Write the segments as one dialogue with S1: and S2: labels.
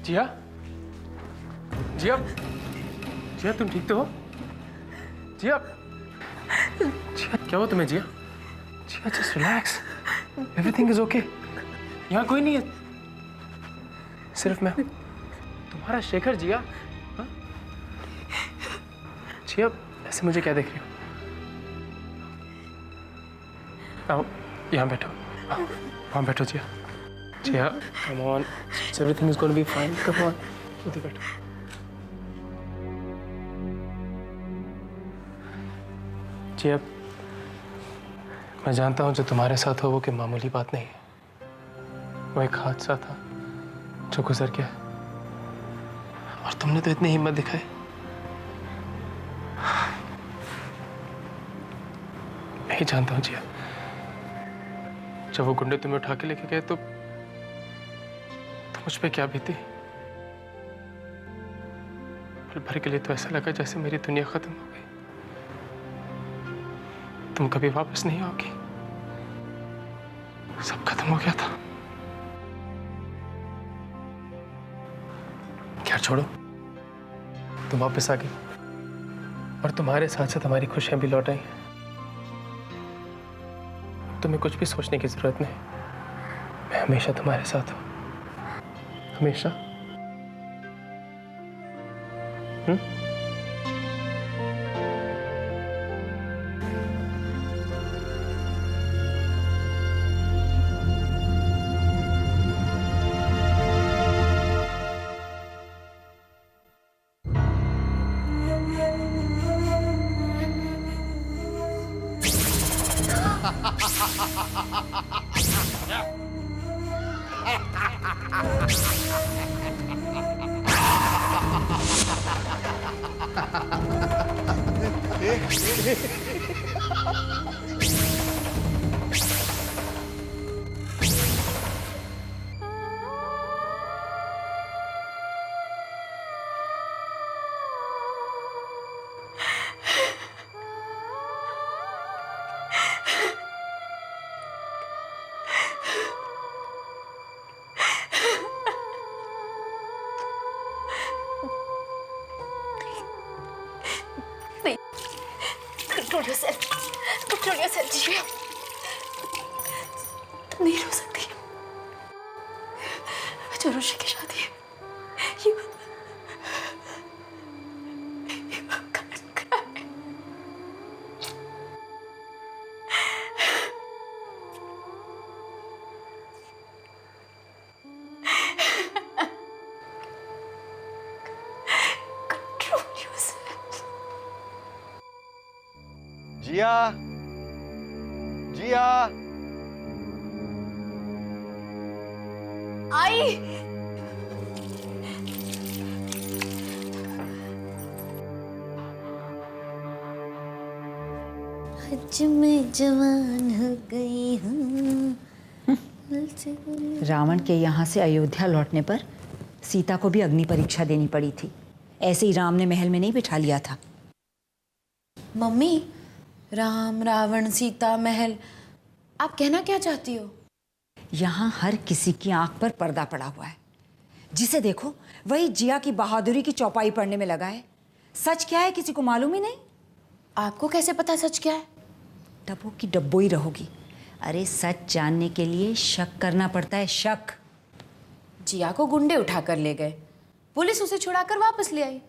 S1: जिया, जिया, जिया तुम ठीक तो हो? जिया, जिया क्या हुआ तुम्हें Jiya? Jiya just relax, everything is okay. यहाँ कोई नहीं है, सिर्फ मैं, तुम्हारा शेखर। जिया, हाँ? जिया ऐसे मुझे क्या देख रही हो? आओ यहाँ बैठो, आओ वहाँ बैठो जिया। जिया come on, everything is going to be fine. Come on, इधर बैठो। जिया मैं जानता हूँ जो तुम्हारे साथ हो वो कि मामूली बात नहीं है। वो एक हादसा था जो गुजर गया और तुमने तो इतनी हिम्मत दिखाई। मैं ही जानता हूँ जिया, जब वो गुंडे तुम्हें उठा के लेके गए तो मुझ पे क्या बीती। पल भर के लिए तो ऐसा लगा जैसे मेरी दुनिया खत्म हो गई। तुम कभी वापस नहीं आओगी, सब खत्म हो गया था। क्या छोड़ो, तुम वापस आ गई और तुम्हारे साथ साथ हमारी खुशियां भी लौट आई। तुम्हें कुछ भी सोचने की जरूरत नहीं, मैं हमेशा तुम्हारे साथ हूं, हमेशा।
S2: Control yourself, जिया। तुम नहीं रो सकती। जो ऋषि की शादी है। You can't cry. Control yourself.
S3: जिया, जिया,
S2: आई।
S4: आज मैं जवान हो गई हूँ।
S5: रावण के यहाँ से अयोध्या लौटने पर सीता को भी अग्नि परीक्षा देनी पड़ी थी। ऐसे ही राम ने महल में नहीं बिठा लिया था।
S2: मम्मी, राम, रावण, सीता, महल, आप कहना क्या चाहती हो?
S5: यहाँ हर किसी की आंख पर पर्दा पड़ा हुआ है। जिसे देखो वही जिया की बहादुरी की चौपाई पढ़ने में लगा है। सच क्या है किसी को मालूम ही नहीं।
S2: आपको कैसे पता सच क्या है?
S5: डब्बो की डब्बो ही रहोगी। अरे सच जानने के लिए शक करना पड़ता है, शक।
S2: जिया को गुंडे उठाकर ले गए, पुलिस उसे छुड़ाकर वापस ले आई।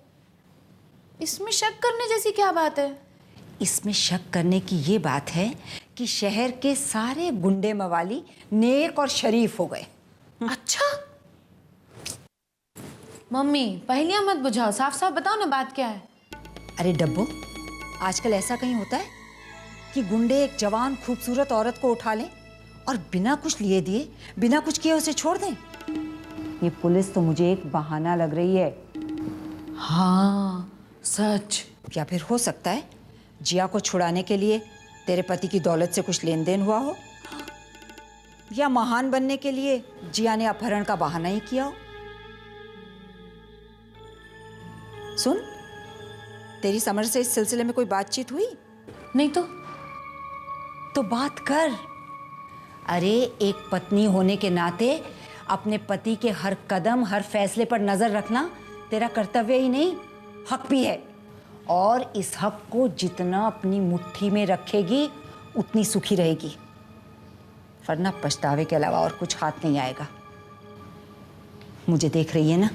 S2: इसमें शक करने जैसी क्या बात है?
S5: इसमें शक करने की ये बात है कि शहर के सारे गुंडे मवाली नेक और शरीफ हो गए।
S2: अच्छा मम्मी, पहेलियां मत बुझाओ, साफ साफ बताओ ना बात क्या है।
S5: अरे डब्बो, आजकल ऐसा कहीं होता है कि गुंडे एक जवान खूबसूरत औरत को उठा लें और बिना कुछ लिए दिए, बिना कुछ किए उसे छोड़ दें? ये पुलिस तो मुझे एक बहाना लग रही है।
S2: हाँ सच।
S5: या फिर हो सकता है जिया को छुड़ाने के लिए तेरे पति की दौलत से कुछ लेन देन हुआ हो, या महान बनने के लिए जिया ने अपहरण का बहाना ही किया हो। सुन, तेरी समर से इस सिलसिले में कोई बातचीत हुई?
S2: नहीं तो
S5: बात कर। अरे एक पत्नी होने के नाते अपने पति के हर कदम, हर फैसले पर नजर रखना तेरा कर्तव्य ही नहीं, हक भी है। और इस हक को जितना अपनी मुट्ठी में रखेगी उतनी सुखी रहेगी, वरना पछतावे के अलावा और कुछ हाथ नहीं आएगा। मुझे देख रही है ना?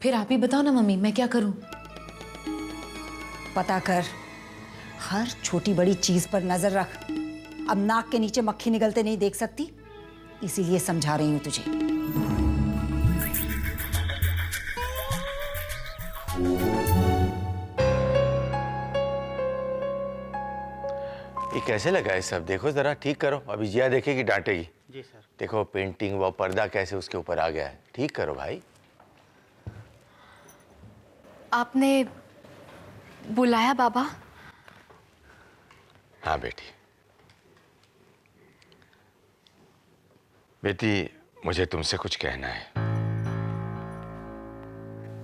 S2: फिर आप ही बताओ ना मम्मी, मैं क्या करूं?
S5: पता कर, हर छोटी बड़ी चीज पर नजर रख। अब नाक के नीचे मक्खी निकलते नहीं देख सकती, इसीलिए समझा रही हूं तुझे।
S3: ये कैसे लगा है सब? देखो जरा, ठीक करो। अभी जिया देखेगी, डांटेगी।
S6: जी सर।
S3: देखो पेंटिंग व पर्दा कैसे उसके ऊपर आ गया है, ठीक करो भाई।
S7: आपने बुलाया बाबा?
S3: हाँ बेटी। बेटी, मुझे तुमसे कुछ कहना है।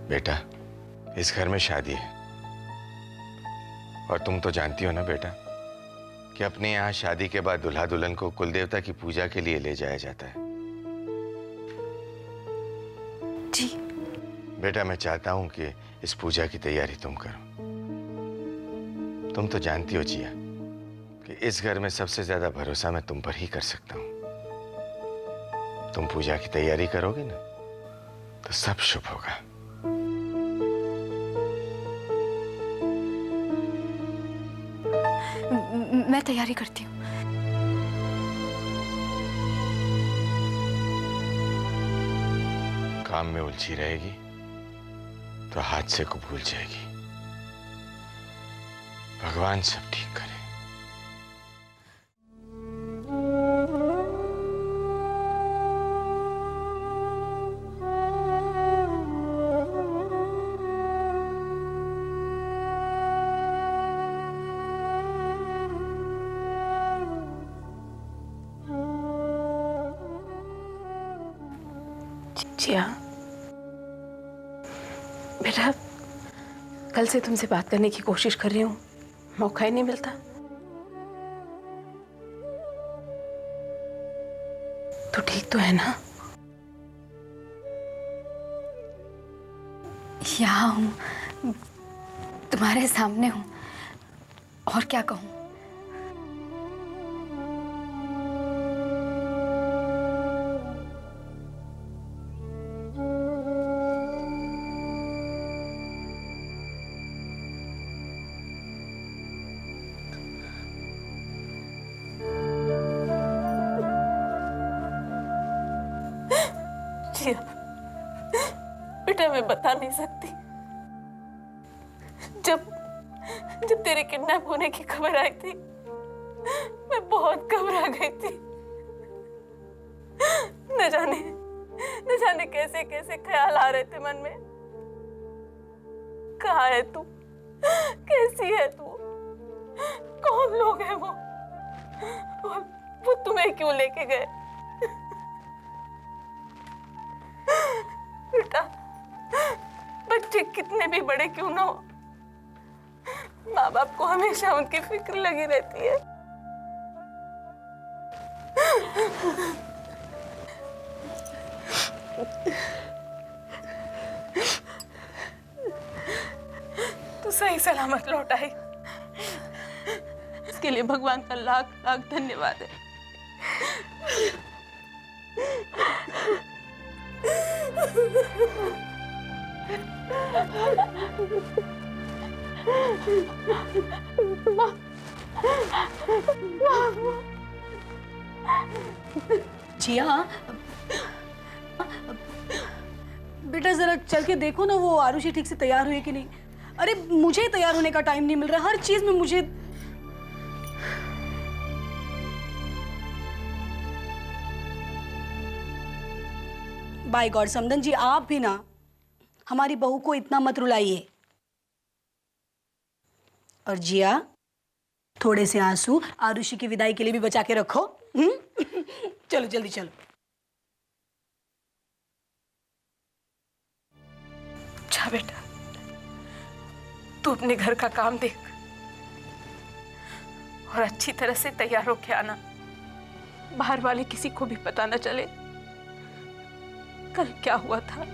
S3: बेटा, इस घर में शादी है और तुम तो जानती हो ना बेटा कि अपने यहाँ शादी के बाद दुल्हा दुल्हन को कुल देवता की पूजा के लिए ले जाया जाता है।
S7: जी।
S3: बेटा, मैं चाहता हूं कि इस पूजा की तैयारी तुम करो। तुम तो जानती हो जिया कि इस घर में सबसे ज्यादा भरोसा मैं तुम पर ही कर सकता हूं। तुम पूजा की तैयारी करोगे ना तो सब शुभ होगा।
S7: मैं तैयारी करती हूँ।
S3: काम में उलझी रहेगी तो हादसे को भूल जाएगी। भगवान सब ठीक करे।
S8: जिया, बेटा, कल से तुमसे बात करने की कोशिश कर रही हूँ, मौका ही नहीं मिलता। तो ठीक तो है ना?
S7: यहाँ हूँ, तुम्हारे सामने हूँ, और क्या कहूँ।
S8: जिया, बेटा, मैं बता नहीं सकती। जब तेरे किडनैप होने की खबर आई थी, मैं बहुत घबरा गई थी। न जाने कैसे कैसे ख्याल आ रहे थे मन में। कहाँ है तू? कैसी है तू? कौन लोग हैं वो? और वो तुम्हें क्यों लेके गए? बेटा, बच्चे कितने भी बड़े क्यों ना हो, माँ बाप को हमेशा उनकी फिक्र लगी रहती है। तू सही सलामत लौट आई, इसके लिए भगवान का लाख लाख धन्यवाद है।
S9: जिया, बेटा जरा चल के देखो ना वो आरुषि ठीक से तैयार हुई कि नहीं। अरे मुझे तैयार होने का टाइम नहीं मिल रहा, हर चीज में मुझे। बाय गॉड समदन जी, आप भी ना हमारी बहू को इतना मत रुलाइए। और जिया, थोड़े से आंसू आरुषि की विदाई के लिए भी बचा के रखो। चलो जल्दी चलो।
S8: अच्छा बेटा, तू अपने घर का काम देख और अच्छी तरह से तैयार होके आना। बाहर वाले किसी को भी पता न चले कल क्या हुआ था?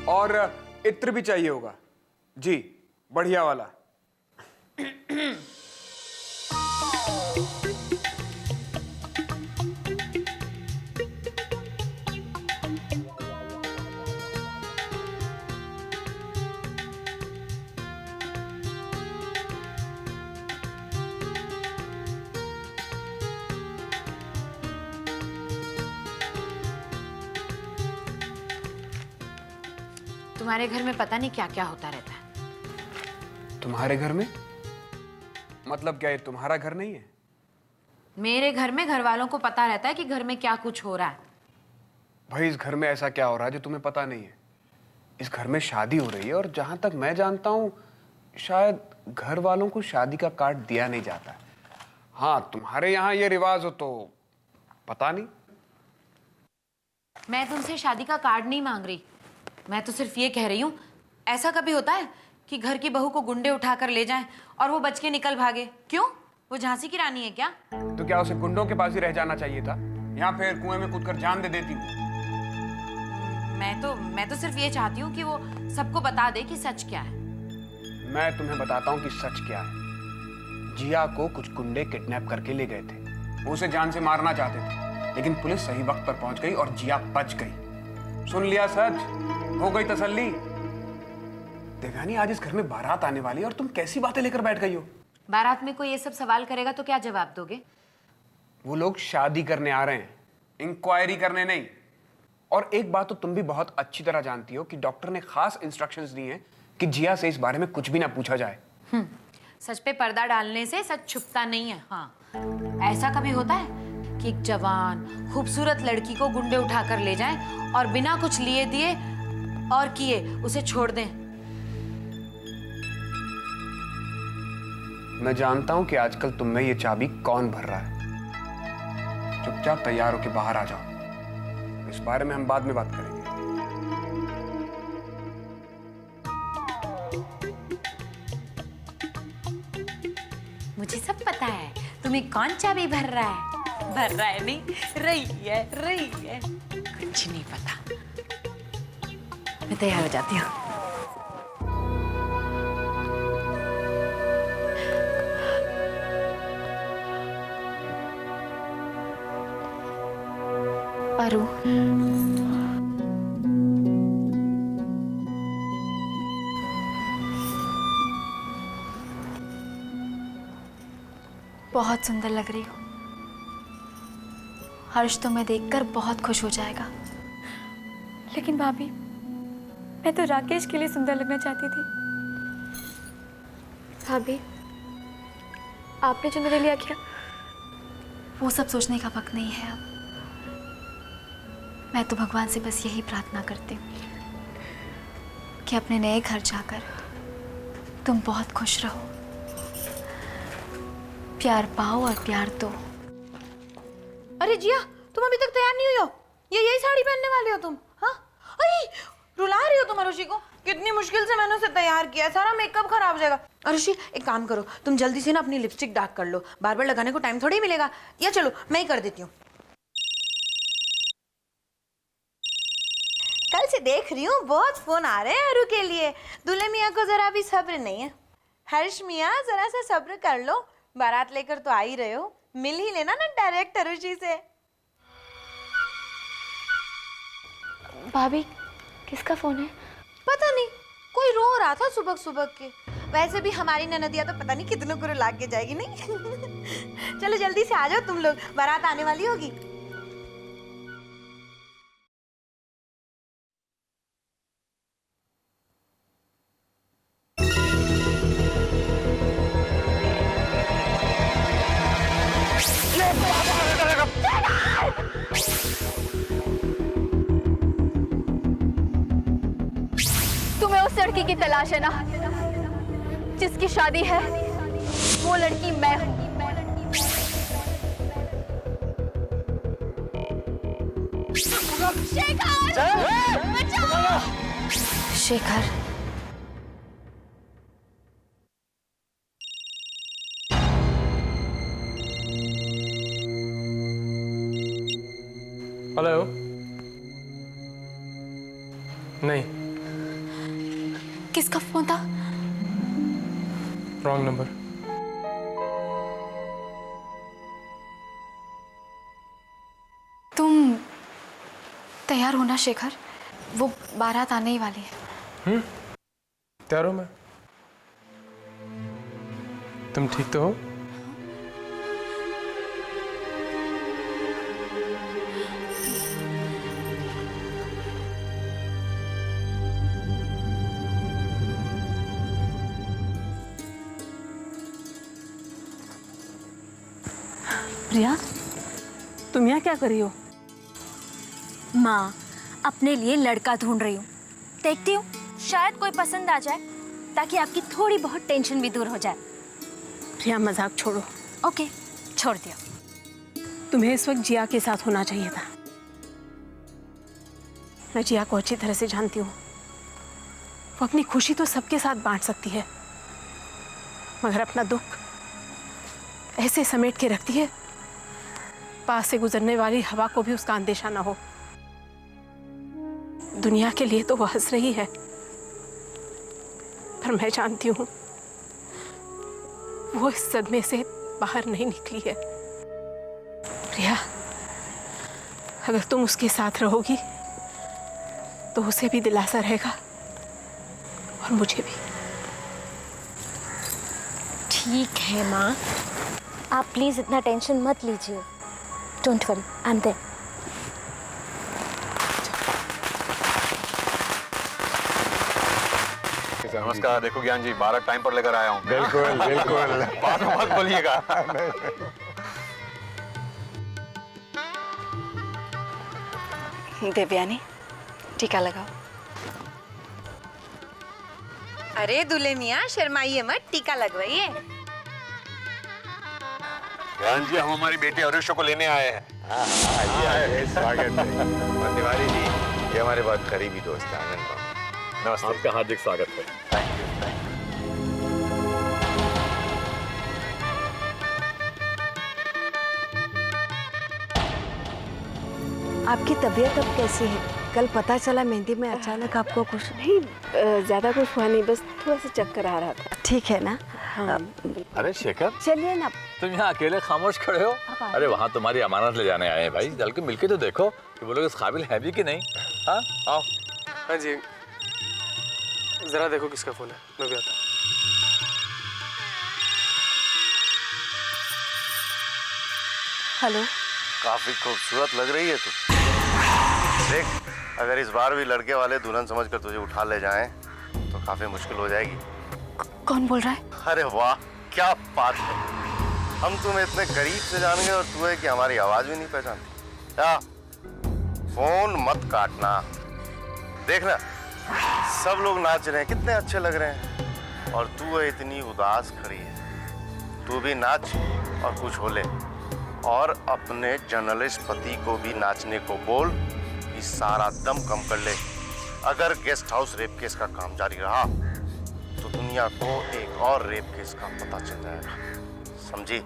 S6: और इत्र भी चाहिए होगा जी, बढ़िया वाला।
S2: तुम्हारे घर में पता नहीं क्या क्या होता रहता है।
S6: तुम्हारे घर में? मतलब क्या ये तुम्हारा घर नहीं है?
S2: मेरे घर में घर वालों को पता रहता है कि घर में क्या कुछ हो रहा है।
S6: भाई इस घर में ऐसा क्या हो रहा है जो तुम्हें पता नहीं है? इस घर में शादी हो रही है और जहां तक मैं जानता हूं शायद घर वालों को शादी का कार्ड दिया नहीं जाता। हाँ, तुम्हारे यहाँ ये रिवाज हो तो पता नहीं।
S2: मैं तुमसे शादी का कार्ड नहीं मांग रही, मैं तो सिर्फ ये कह रही हूँ, ऐसा कभी होता है कि घर की बहू को गुंडे उठाकर ले जाएं और वो बच के निकल भागे? क्यों? वो झांसी की रानी है क्या?
S6: तो क्या उसे गुंडों के पास ही रह जाना चाहिए था, या फिर कुएं में कूदकर जान दे देती?
S2: मैं तो सिर्फ ये चाहती हूँ कि वो सबको बता दे कि सच क्या है।
S6: मैं तुम्हें बताता हूँ कि सच क्या है। जिया को कुछ गुंडे किडनैप करके ले गए थे। वो उसे जान से मारना चाहते थे, लेकिन पुलिस सही वक्त पर पहुंच गई और जिया बच गई। सुन लिया सच, हो गई तसल्ली। देवयानी, आज इस घर में बारात आने वाली है और तुम कैसी बातें लेकर बैठ गई हो?
S2: बारात में कोई ये सब सवाल करेगा तो क्या जवाब दोगे?
S6: वो लोग शादी करने आ रहे हैं, इंक्वायरी करने नहीं। और एक बात तो तुम भी बहुत अच्छी तरह जानती हो कि डॉक्टर ने खास इंस्ट्रक्शंस दी हैं कि जिया से इस बारे में कुछ भी ना पूछा जाए।
S2: सच पे पर्दा डालने से सच छुपता नहीं है। हाँ, ऐसा कभी होता है कि एक जवान खूबसूरत लड़की को गुंडे उठाकर ले जाएं और बिना कुछ लिए दिए और किए उसे छोड़ दें?
S6: मैं जानता हूं कि आजकल तुम में ये चाबी कौन भर रहा है। चुपचाप तैयार होके बाहर आ जाओ, इस बारे में हम बाद में बात करेंगे।
S2: मुझे सब पता है तुम्हें कौन चाबी भर रहा है। भर रहा है नहीं, रही है। कुछ नहीं पता। मैं तैयार हो जाती हूँ।
S7: अरु, बहुत सुंदर लग रही हो। हर्ष तुम्हें देखकर बहुत खुश हो जाएगा। लेकिन भाभी, मैं तो राकेश के लिए सुंदर लगना चाहती थी। भाभी, आपने जो मेरे लिए किया वो सब सोचने का वक्त नहीं है अब। मैं तो भगवान से बस यही प्रार्थना करती हूँ कि अपने नए घर जाकर तुम बहुत खुश रहो, प्यार पाओ और प्यार दो।
S9: अरे जिया, तुम अभी तक तैयार नहीं हुई हो? ये यही साड़ी पहनने वाले हो तुम? हाँ, अरे रुला रही हो तुम अरुषि को? कितनी मुश्किल से मैंने उसे तैयार किया, सारा मेकअप खराब हो जाएगा। अरुषि, एक काम करो, तुम जल्दी से ना अपनी लिपस्टिक डार्क कर लो, बार बार लगाने को टाइम थोड़ी मिलेगा। या चलो मैं ही कर देती हूँ। कल से देख रही हूँ बहुत फोन आ रहे हैं अरु के लिए। दूल्हे मियाँ को जरा भी सब्र नहीं है। हर्ष मियाँ, जरा सा सब्र कर लो, बारात लेकर तो आ ही रहे हो, मिल ही लेना ना डायरेक्ट अरुषि से।
S7: भाभी, किसका फोन है?
S9: पता नहीं, कोई रो रहा था सुबह सुबह के। वैसे भी हमारी ननदिया तो पता नहीं कितनों को रुला के जाएगी नहीं। चलो जल्दी से आ जाओ तुम लोग, बारात आने वाली होगी।
S7: लड़की की तलाश है ना, जिसकी शादी है वो लड़की मैं हूं।
S2: शेखर,
S1: हेलो। नहीं,
S7: किसका फोन था?
S1: Wrong number.
S7: तुम तैयार हो ना शेखर? वो बारात आने ही वाली है।
S1: तैयार हो मैं। तुम ठीक तो हो?
S8: प्रिया, तुम यहाँ क्या कर रही हो?
S7: माँ, अपने लिए लड़का ढूंढ रही हूँ। देखती हूँ शायद कोई पसंद आ जाए, ताकि आपकी थोड़ी बहुत टेंशन भी दूर हो जाए।
S8: प्रिया, मजाक छोड़ो।
S7: ओके, छोड़ दिया।
S8: तुम्हें इस वक्त जिया के साथ होना चाहिए था। मैं जिया को अच्छी तरह से जानती हूँ। वो अपनी खुशी तो सबके साथ बांट सकती है, मगर अपना दुख ऐसे समेट के रखती है, पास से गुजरने वाली हवा को भी उसका अंदेशा ना हो। दुनिया के लिए तो वो हंस रही है, पर मैं जानती हूँ वो इस सदमे से बाहर नहीं निकली है। प्रिया, अगर तुम उसके साथ रहोगी तो उसे भी दिलासा रहेगा और मुझे भी।
S7: ठीक है माँ, आप प्लीज इतना टेंशन मत लीजिए। Don't worry, I am there.
S10: नमस्कार। देखो ज्ञान जी, बारात टाइम पर लेकर आया हूँ।
S3: बिल्कुल बिल्कुल।
S10: बाद में मत बोलिएगा।
S2: देवयानी, टीका लगाओ।
S5: अरे दूल्हे मियाँ, शर्माइए मत, टीका लगवाइए।
S10: ज्ञान जी, हम हमारी बेटी अरुषा को लेने आए हैं।
S3: आइए, स्वागत है। और तिवारी जी, ये हमारे बहुत करीबी दोस्त हैं, आनंद बाबू।
S10: नमस्ते। आपका हार्दिक स्वागत है।
S3: Thank you, thank you.
S11: आपकी तबीयत अब कैसी है? कल पता चला मेहंदी में अचानक आपको कुछ
S8: नहीं, ज्यादा कुछ हुआ नहीं, बस थोड़ा सा चक्कर आ रहा था।
S11: ठीक है ना?
S8: हाँ।
S10: अरे शेखर,
S11: चलिए ना।
S10: तुम यहाँ अकेले खामोश खड़े हो? अरे वहाँ तुम्हारी अमानत ले जाने आए हैं भाई। चल के मिलके तो देखो कि वो लोग इस काबिल है भी कि नहीं। हाँ, आओ।
S1: हाँ जी, जरा देखो किसका फोन है, मैं भी आता हूँ।
S8: हेलो।
S3: काफी खूबसूरत लग रही है तू। देख, अगर इस बार भी लड़के वाले दुल्हन समझकर तुझे उठा ले जाएं, तो काफी मुश्किल हो जाएगी।
S8: कौन बोल रहा है?
S3: अरे वाह, क्या बात है। हम तुम्हें इतने करीब से जान गए और तू है कि हमारी आवाज भी नहीं पहचानती। क्या? फोन मत काटना। देखना, सब लोग नाच रहे हैं, कितने अच्छे लग रहे हैं, और तू है इतनी उदास खड़ी है। तू भी नाच और कुछ हो ले, और अपने जर्नलिस्ट पति को भी नाचने को बोल कि सारा दम कम कर ले। अगर गेस्ट हाउस रेप केस का काम जारी रहा तो दुनिया को एक और रेप केस का पता चल जाएगा, समझी?